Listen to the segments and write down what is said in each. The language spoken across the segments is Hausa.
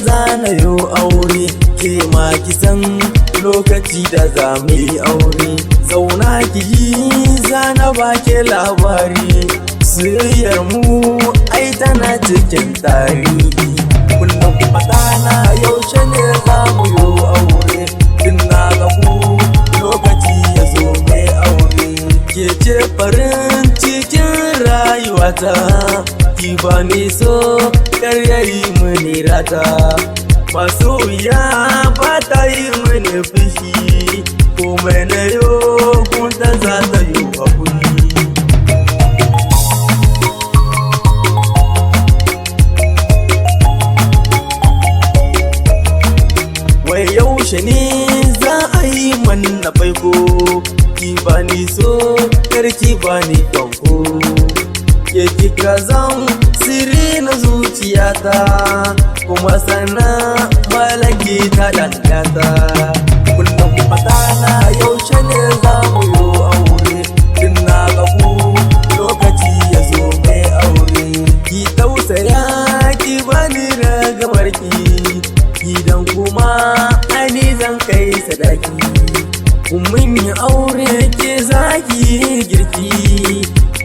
zana yo aure ke ma kisan lokaci da za mu yi aure zauna ki yi zana ba ke labari soyayyar mu ai tana cikin tarihi kullum fata na yaushe ne za mu yo aure tun na gabu lokaci ya zo mai aure ke ce farin cikin rayuwata ki ba ni so karyayi mini rata masoyiya ba ta yi mini fushi komai na yo kunta za ta yi hakuri wai yaushe ne za a yi manna baiko ki ba ni so karki ba ni kanko ke kika zan sirri na zuciyata kuma sana malaki ta dangata kullum fata na yaushe ne za mu yo aure tun na gabu lokaci ya zo mai aure ki tausaya ki bani ragamarki gidan kuma ani zan kai sadaki mun yi aure ke zaki girki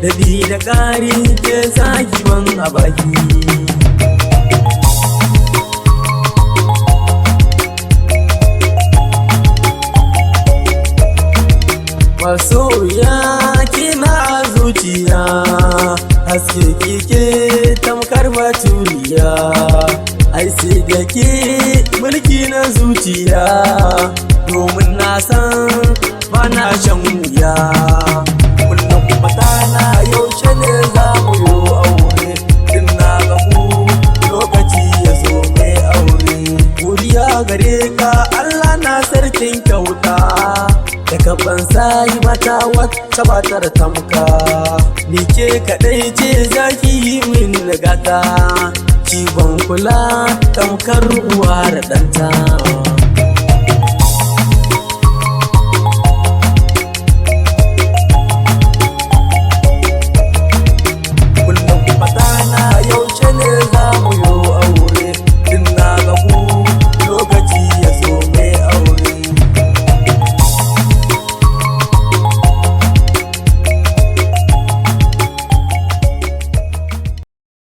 dadi da ƙari ke zaki ban a baki masoya kina zuciya haske kike tamkar baturiya ai sai da ke mulki na zuciya domin na san bana shan wuya kullum fata na yaushe ne za mu yo aure tun na gabu lokaci ya zo mai aure godiya gare ka Allah na sarkin kyauta da kaban sai mata wata batar tamka ni ke kadai ce zaki yi min nagata ki ban kula tamkar uwa da danta